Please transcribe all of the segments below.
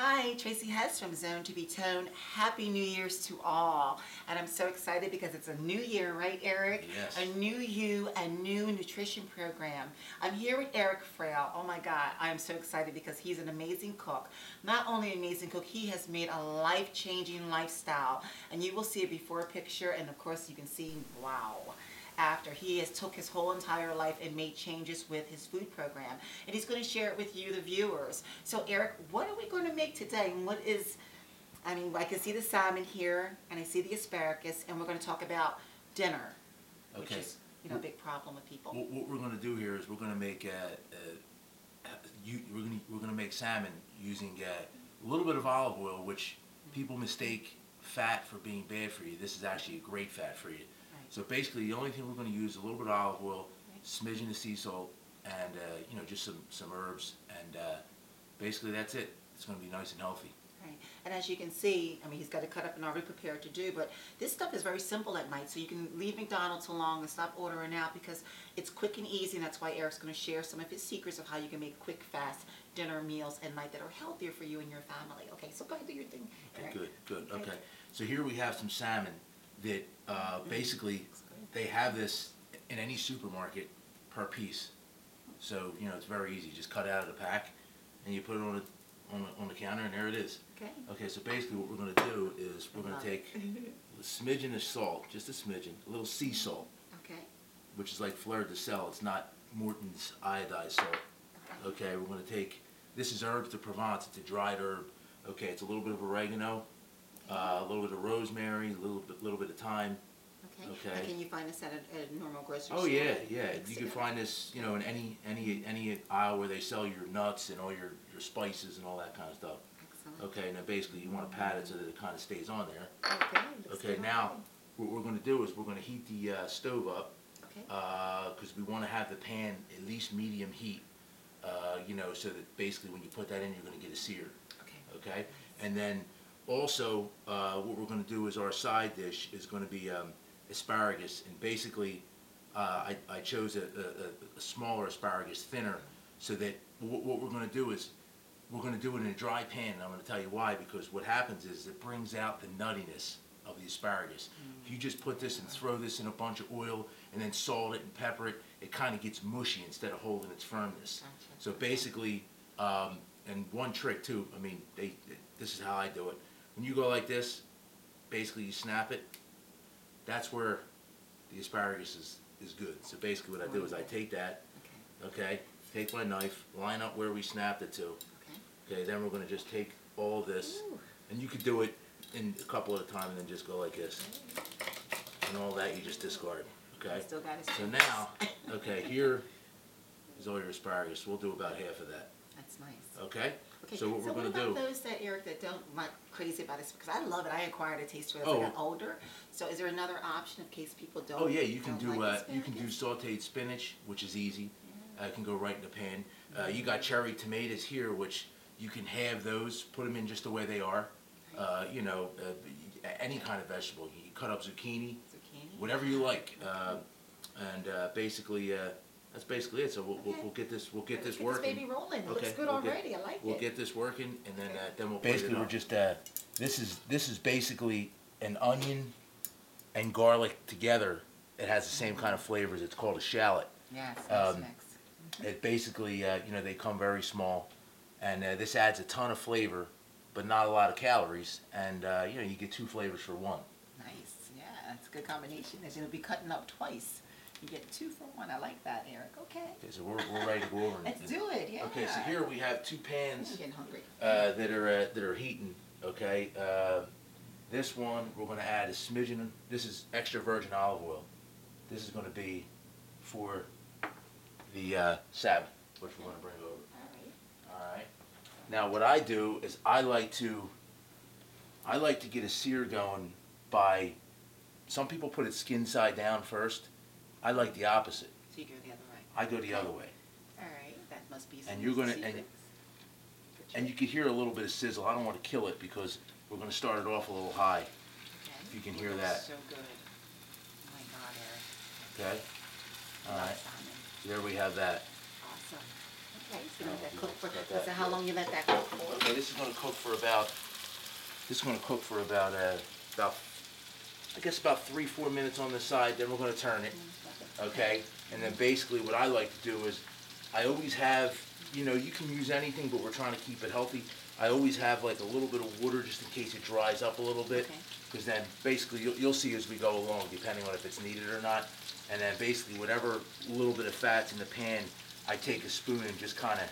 Hi, Tracy Hess from Zoned2BToned. Happy New Year's to all. And I'm so excited because it's a new year, right, Eric? Yes. A new you, a new nutrition program. I'm here with Eric Frail. Oh my God, I'm so excited because he's an amazing cook. Not only an amazing cook, he has made a life-changing lifestyle. And you will see a before picture, and of course you can see, wow, after he has took his whole entire life and made changes with his food program, and he's going to share it with you, the viewers. So Eric, what are we going to make today? And what is, I mean, I can see the salmon here and I see the asparagus, and we're going to talk about dinner, which is, you know, a big problem with people. What we're going to do here is we're going to make we're going to make salmon using a little bit of olive oil, which people mistake fat for being bad for you. This is actually a great fat for you. So basically, the only thing we're going to use is a little bit of olive oil, smidgen of sea salt, and you know, just some herbs, and basically that's it. It's going to be nice and healthy. Right. And as you can see, I mean, he's got it cut up and already prepared to do, but this stuff is very simple at night, so you can leave McDonald's alone and stop ordering out because it's quick and easy, and that's why Eric's going to share some of his secrets of how you can make quick, fast dinner meals at night that are healthier for you and your family. Okay, so go ahead, do your thing. Okay, good. Okay, so here we have some salmon that basically they have this in any supermarket per piece. So, you know, it's very easy. Just cut it out of the pack and you put it on the counter, and there it is. Okay. Okay, so basically what we're going to do is we're going to take a smidgen of salt, just a smidgen, a little sea salt. Okay. Which is like fleur de sel. It's not Morton's iodized salt. Okay, we're going to take, this is herbes de Provence. It's a dried herb. Okay, it's a little bit of oregano, a little bit of rosemary, a little bit of thyme. Okay. And can you find this at a normal grocery store? Oh yeah. You can find this, you know, in any aisle where they sell your nuts and all your spices and all that kind of stuff. Excellent. Okay, now basically you want to pat it so that it kind of stays on there. Okay. Okay, now what we're going to do is we're going to heat the stove up. Okay. Because we want to have the pan at least medium heat. You know, so that basically when you put that in, you're going to get a sear. Okay. And then also, what we're going to do is our side dish is going to be asparagus, and basically I chose a smaller asparagus, thinner, so that what we're going to do is we're going to do it in a dry pan, and I'm going to tell you why, because what happens is it brings out the nuttiness of the asparagus. If you just put this and throw this in a bunch of oil and then salt it and pepper it, it kind of gets mushy instead of holding its firmness. So basically, and one trick too, I mean, this is how I do it. When you go like this, basically you snap it, that's where the asparagus is good. So basically what I do is I take that, okay, take my knife, line up where we snapped it to, okay, then we're going to just take all this, and you could do it in a couple at a time and then just go like this, and all that you just discard, okay? So now, okay, here is all your asparagus. We'll do about half of that. That's nice. Okay? So what we're going to do... those that, Eric, that don't like crazy about it, because I love it. I acquired a taste for it as I got older. So is there another option in case people don't? Oh yeah, you can do like sautéed spinach, which is easy. It can go right in the pan. You got cherry tomatoes here, which you can have those, put them in just the way they are. You know, any kind of vegetable. You cut up zucchini, whatever you like, and basically. That's basically it. So we'll get this working. This baby rolling. It looks good already. I like it. We'll get this working, and then we'll basically we're just this is basically an onion and garlic together. It has the same kind of flavors. It's called a shallot. Yes. It basically you know, they come very small, and this adds a ton of flavor, but not a lot of calories, and you know, you get two flavors for one. Nice. Yeah, that's a good combination. It'll be cutting up twice. You get 2 for 1. I like that, Eric. Okay. Okay, so we're ready to go over. Let's do it. Yeah. Okay, so here we have 2 pans. I'm getting hungry. That are heating. Okay. This one we're going to add a smidgen. This is extra virgin olive oil. This is going to be for the salmon, which we're going to bring over. All right. Now what I do is I like to get a sear going by. Some people put it skin side down first. I like the opposite. So you go the other way. I go the other way. All right, that must be some and you're gonna secrets. and you can hear a little bit of sizzle. I don't want to kill it because we're going to start it off a little high. Okay. If you can hear that. So good. Oh my God, Eric. Okay. All right. There we have that. Awesome. Okay, so you let that cook for, Got that, so how yeah. long you let that cook for? Okay, this is going to cook for about, about, I guess about 3-4 minutes on the side. Then we're going to turn it. Okay, and then basically what I like to do is, I always have, you know, you can use anything, but we're trying to keep it healthy. I always have like a little bit of water just in case it dries up a little bit, Okay. because then basically you'll see as we go along, depending on if it's needed or not. And then basically whatever little bit of fat's in the pan, I take a spoon and just kind of,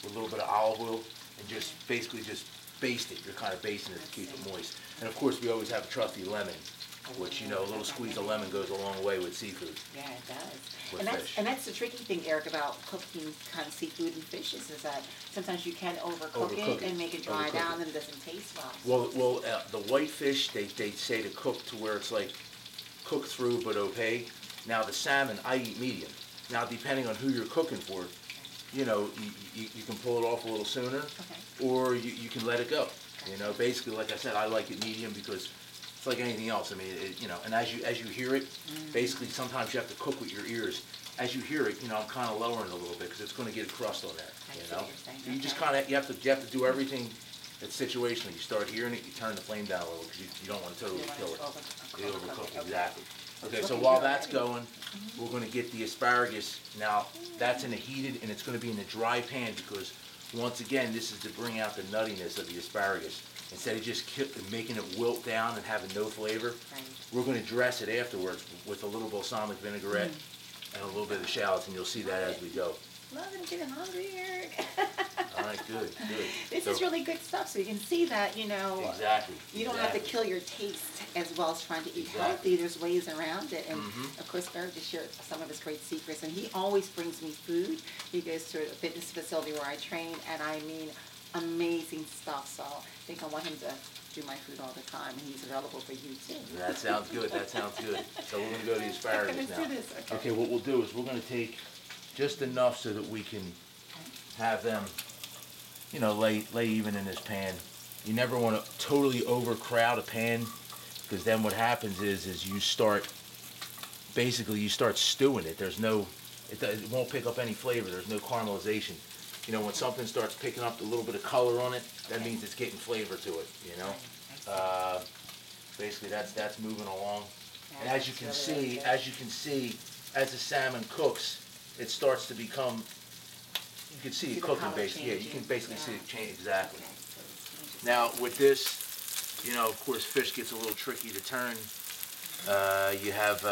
with a little bit of olive oil, and just basically just baste it. You're kind of basting it to keep it moist. And of course we always have a trusty lemon, which, you know, a little squeeze of lemon goes a long way with seafood. Yeah, it does. With fish. And that's the tricky thing, Eric, about cooking kind of seafood and fishes, is that sometimes you can overcook it and make it dry down and it doesn't taste well. Well, the whitefish, they say to cook to where it's like cooked through but opaque. Now the salmon, I eat medium. Now depending on who you're cooking for, you know, you can pull it off a little sooner, or you can let it go. You know, basically, like I said, I like it medium because it's like anything else. I mean, you know, and as you hear it, basically sometimes you have to cook with your ears. As you hear it, you know, I'm kind of lowering it a little bit because it's going to get a crust on there. You know, you just kind of you have to do everything. It's situational. You start hearing it, you turn the flame down a little because you don't want to totally kill it. You overcook it, exactly. Okay, so while that's going, we're going to get the asparagus. Now that's in a heated, and it's going to be in a dry pan because once again, this is to bring out the nuttiness of the asparagus. Instead of just making it wilt down and having no flavor, we're going to dress it afterwards with a little balsamic vinaigrette and a little bit of shallots, and you'll see that as we go. Love it, I'm getting hungry, Eric. All right, good. This is really good stuff, so you can see that, you know, exactly. You don't have to kill your taste as well as trying to eat healthy. There's ways around it. And of course, Eric just shared some of his great secrets, and he always brings me food. He goes to a fitness facility where I train, and I mean, amazing stuff. So I think I want him to do my food all the time, and he's available for you too. That sounds good. So we're going to go to the asparagus now. Let's do this. Okay, what we'll do is we're going to take just enough so that we can have them, you know, lay even in this pan. You never want to totally overcrowd a pan, because then what happens is you start stewing it. It won't pick up any flavor. There's no caramelization. You know, when something starts picking up a little bit of color on it, that means it's getting flavor to it, you know. Basically that's moving along. And as you can see, as the salmon cooks, it starts to become, you can see it cooking basically. Yeah, you can basically see it change, exactly. Now with this, you know, of course fish gets a little tricky to turn. You have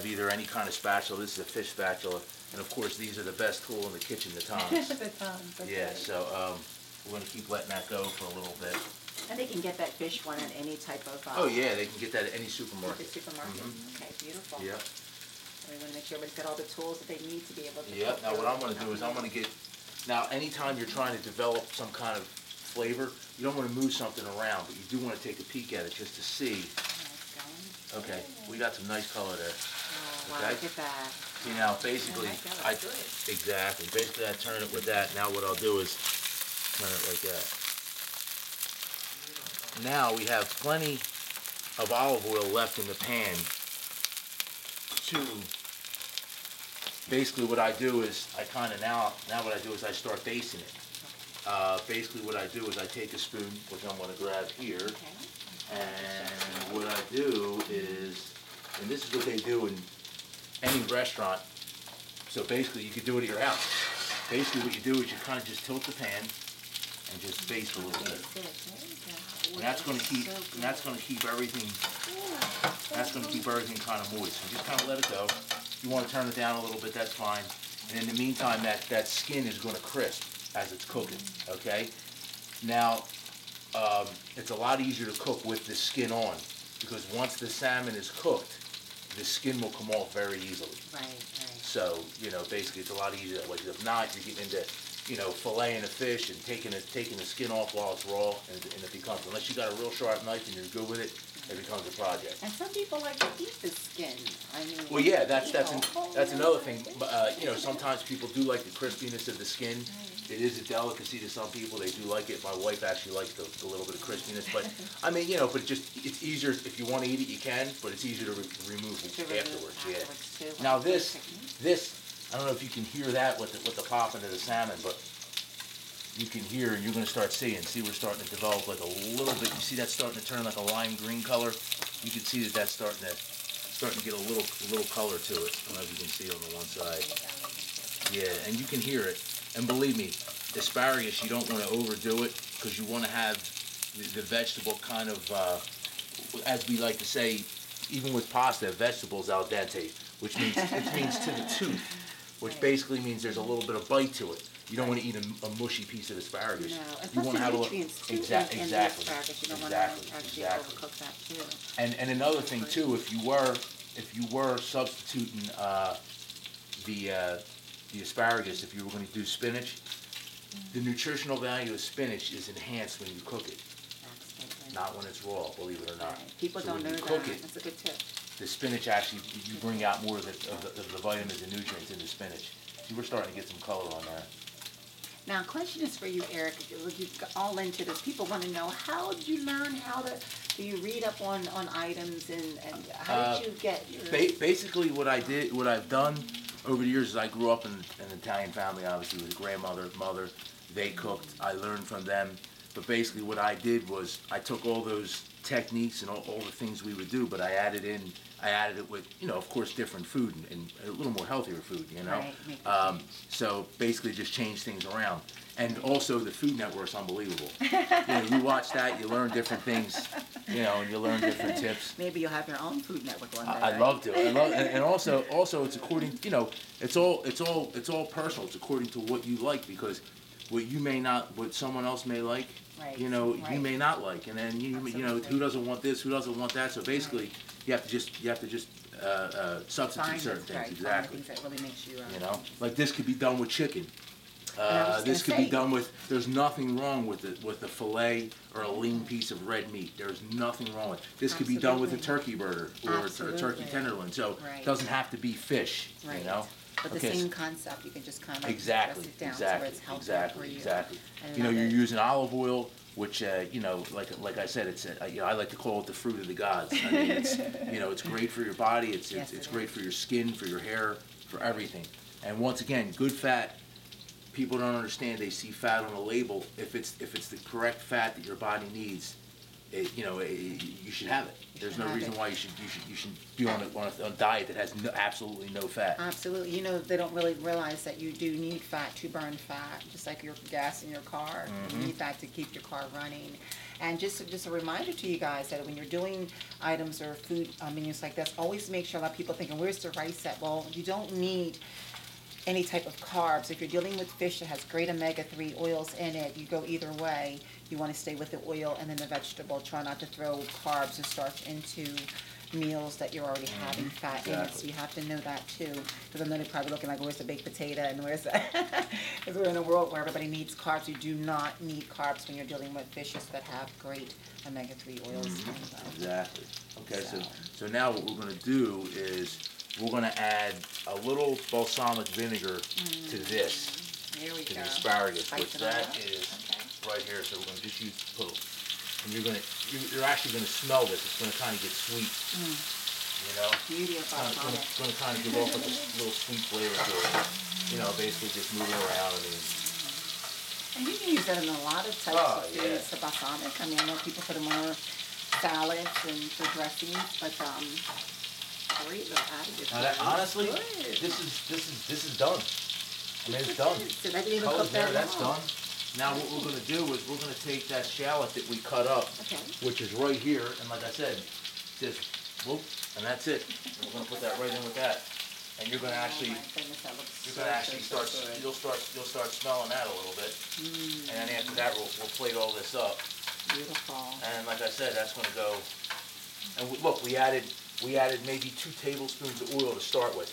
either any kind of spatula. This is a fish spatula. And of course, these are the best tool in the kitchen, the tongs. The tongs. Yeah, so we're going to keep letting that go for a little bit. And they can get that fish one at any type of... oh yeah, they can get that at any supermarket. Okay, beautiful. Yep. So we want to make sure everybody's got all the tools that they need to be able to... Yep, now what I'm going to do is I'm going to get... Now, anytime you're trying to develop some kind of flavor, you don't want to move something around, but you do want to take a peek at it just to see. Okay, we got some nice color there. Oh, wow, look at that. See now, basically, Basically, I turn it with that. Now what I'll do is turn it like that. Now we have plenty of olive oil left in the pan. Basically, what I do is I start basting it. Basically, what I do is I take a spoon, which I'm going to grab here, and what I do is, and this is what they do in any restaurant, so basically you could do it at your house. Basically what you do is you kind of just tilt the pan and just baste a little bit. And that's going to keep everything kind of moist. So just kind of let it go. If you want to turn it down a little bit, that's fine. And in the meantime, that skin is going to crisp as it's cooking, okay? Now, it's a lot easier to cook with the skin on, because once the salmon is cooked, the skin will come off very easily. Right. So, you know, basically it's a lot easier that way. If not, you're getting into, you know, filleting a fish and taking the skin off while it's raw, and it becomes, unless you got a real sharp knife and you're good with it, it becomes a project. And some people like to eat the skin. I mean, well, yeah, that's another thing. You know, sometimes people do like the crispiness of the skin. It is a delicacy to some people. They do like it. My wife actually likes the little bit of crispiness. But I mean, you know, but it's easier if you want to eat it, you can. But it's easier to remove it afterwards. Yeah. Now this I don't know if you can hear that with the popping of the salmon, but you can hear, and you're going to start seeing. See, we're starting to develop like a little bit. You see that starting to turn like a lime green color? You can see that that's starting to get a little color to it. I don't know if you can see on the one side. Yeah, and you can hear it. And believe me, asparagus, you don't want to overdo it because you want to have the vegetable kind of, as we like to say, even with pasta, vegetables al dente, which means it means to the tooth, which basically means there's a little bit of bite to it. You don't want to eat a mushy piece of asparagus. No, and You plus want to the have nutrients too exactly, in the asparagus. You don't want to actually overcook that too. And another thing too, if you were substituting the asparagus, if you were going to do spinach, the nutritional value of spinach is enhanced when you cook it, not when it's raw. Believe it or not. Right. People So don't when know you that. cook it, That's a good tip. the spinach actually, you bring out more of the vitamins and nutrients in the spinach. See, we're starting to get some color on there. Now, question is for you, Eric. You're all into this. People want to know, how did you learn how to, do you read up on items, and how did you get your... Basically, what I've done over the years is I grew up in an Italian family, obviously, with a grandmother, mother. They cooked. I learned from them. But basically what I did was I took all those techniques and all the things we would do, but I added it with, of course, different food and a little more healthier food, Right, so basically just change things around. And also the Food Network's unbelievable. You watch that, you learn different things, and you learn different tips. Maybe you'll have your own Food Network one day. I'd love to. And also it's according, it's all personal. It's according to what you like, because what someone else may like, Right, you right. may not like, and then who doesn't want this, who doesn't want that. So basically, you have to just substitute certain things. Right, Exactly. things that really makes you. Like this could be done with chicken. This could be done with. There's nothing wrong with the fillet or a lean piece of red meat. There's nothing wrong with it. This could be done with a turkey burger or a turkey tenderloin. So it doesn't have to be fish. Right. But the Okay, same concept, you can just kind of Exactly, dress it down exactly, so it's healthier exactly, for you. exactly. I You're love it. using olive oil, which like I said, it's I like to call it the fruit of the gods. I mean, it's great for your body. It's Yes, it's it great is. for your skin, for your hair, for everything. And once again, good fat. People don't understand. They see fat on a label. If it's the correct fat that your body needs, you should have it. There's no reason why you should be on a diet that has absolutely no fat. Absolutely. They don't really realize that you do need fat to burn fat, just like your gas in your car. You need fat to keep your car running. And just a reminder to you guys that when you're doing items or food menus like this, always make sure. A lot of people thinking, where's the rice at? Well, you don't need any type of carbs. If you're dealing with fish that has great omega-3 oils in it, you go either way. You want to stay with the oil and then the vegetable. Try not to throw carbs and starch into meals that you're already having fat in it. So you have to know that too. Because I know they're probably looking like, where's the baked potato and where's that? Because we're in a world where everybody needs carbs. You do not need carbs when you're dealing with fishes that have great omega-3 oils in them. Exactly. Okay, so now what we're going to do is we're going to add a little balsamic vinegar to this, Here we to go. the asparagus, Spice which it all that up. is right here. So we're going to just use a little, and you're actually going to smell this. It's going to kind of get sweet, Beauty of It's balsamic. going to kind of give off like a little sweet flavor to it. Basically just moving around. I mean, And you can use that in a lot of types of foods, the balsamic. I mean, I know people put them on salads and for dressings, but great little additive. now that, honestly, Good. this is done. I mean, it's done. So that didn't even Color's cook that there, that's long. done. Now what we're going to do is we're going to take that shallot that we cut up, Okay. which is right here, and like I said, just whoop, and that's it. And we're going to put that right in with that, and you're going to actually, Oh my goodness, that looks you're going to actually so start, good. you'll start smelling that a little bit, and then after that we'll plate all this up, Beautiful. and like I said, that's going to go. And look, we added maybe 2 tablespoons of oil to start with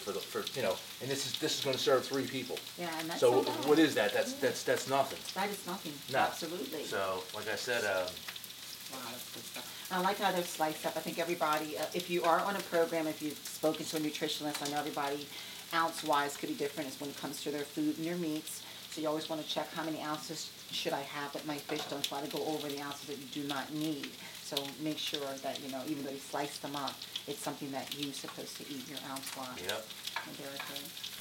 and this is going to serve 3 people. Yeah, and that's So so bad. what is that? That's nothing. That is nothing. No. Absolutely. So like I said, Wow, that's good stuff. I like how they're sliced up. I think everybody, if you are on a program, if you've spoken to a nutritionist, I know everybody ounce-wise could be different as when it comes to their food and their meats. So you always want to check how many ounces should I have with my fish. Don't try to go over the ounces that you do not need. So make sure that, even though you slice them up, it's something that you're supposed to eat your ounce-wise. yep.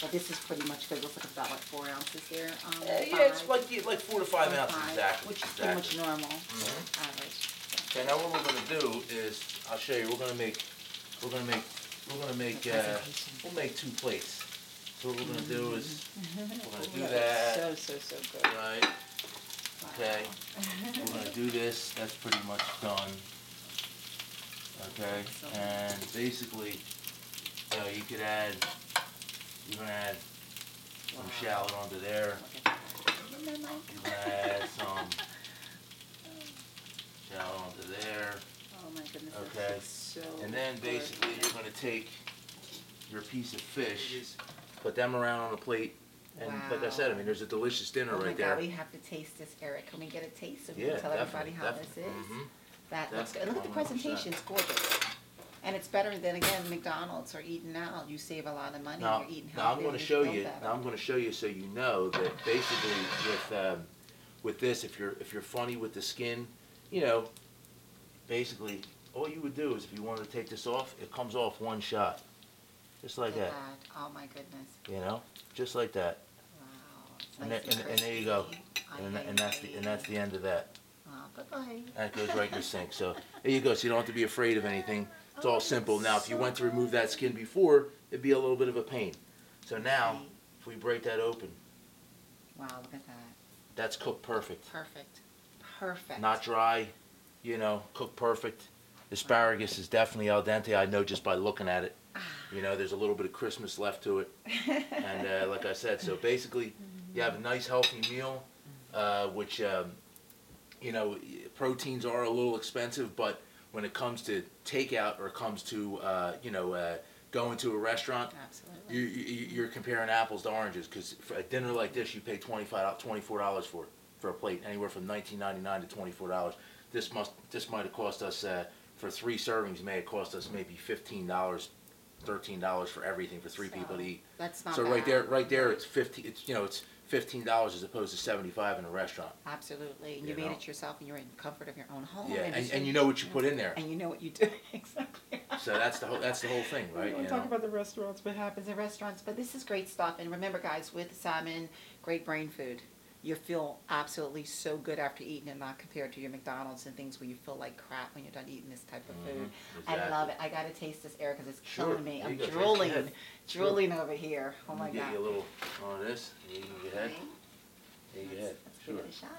But this is pretty much good. Looks like about like 4 ounces there. Yeah, it's like 4 to 5 ounces exactly. Which is exactly. pretty much normal. Average. Okay, now what we're gonna do is, I'll show you. We'll make 2 plates. So what we're gonna do is, we're gonna do that. So good. Right. Okay. We're gonna do this. That's pretty much done. Okay. And basically, you could add. You're gonna add some shallot onto there. You're gonna add some shallot onto there. Oh my goodness. Okay. So and then basically you're gonna take your piece of fish, put them around on a plate, and like I said, I mean, there's a delicious dinner right there. Oh my God, we have to taste this, Eric. Can we get a taste so we can tell everybody how this is? That looks good. Look at the presentation, it's gorgeous. And it's better than, again, McDonald's or eating out. You save a lot of money. You're eating healthy. Now I'm going to show you. Now I'm going to show you so you know that basically with this, if you're funny with the skin, basically all you would do is if you wanted to take this off, it comes off one shot, just like that. Oh my goodness. Just like that. Wow. And there you go. And that's the end of that. Bye-bye. That goes right in your sink. So there you go. So you don't have to be afraid of anything. It's all simple. Now, if you went to remove that skin before, it'd be a little bit of a pain. So now, if we break that open. Wow, look at that. That's cooked perfect. Perfect. Not dry, cooked perfect. Asparagus is definitely al dente. I know just by looking at it. There's a little bit of crispness left to it. And like I said, so basically, you have a nice healthy meal, which, proteins are a little expensive, but when it comes to takeout or comes to going to a restaurant, you're comparing apples to oranges, because for a dinner like this you pay $24 for a plate, anywhere from $19.99 to $24. This might have cost us for 3 servings may have cost us maybe $15, $13 for everything for 3 people to eat. That's not so bad. right there it's $15 as opposed to $75 in a restaurant. Absolutely. And you made it yourself, and you're in comfort of your own home. Yeah, and you know what you put in there. And you know what you do. Exactly. So that's the whole thing, right? We talk about the restaurants, what happens in restaurants, but this is great stuff. And remember, guys, with salmon, great brain food. You feel absolutely so good after eating it, not compared to your McDonald's and things where you feel like crap when you're done eating this type of food. Exactly. I love it. I got to taste this, Eric, because it's killing me. I'm drooling over here. Oh my God. Get you a little on this. You can get ahead. There you go. Let's give it a shot.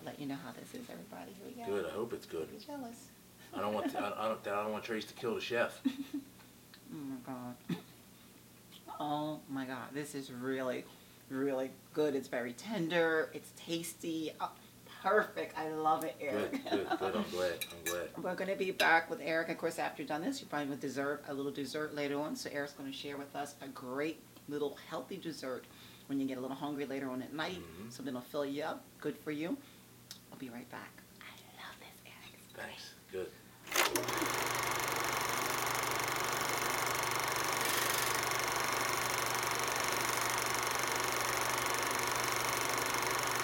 I'll let you know how this is, everybody. Here we go. Good. I hope it's good. You're jealous. I don't want Trace to kill the chef. Oh my God. Oh my God. This is really, really good. It's very tender. It's tasty. Oh, perfect. I love it, Eric. Good. I'm glad. We're going to be back with Eric. Of course, after you've done this, you're probably with a little dessert later on. So Eric's going to share with us a great little healthy dessert when you get a little hungry later on at night. Something will fill you up. Good for you. I'll be right back. I love this, Eric. Thanks. Good.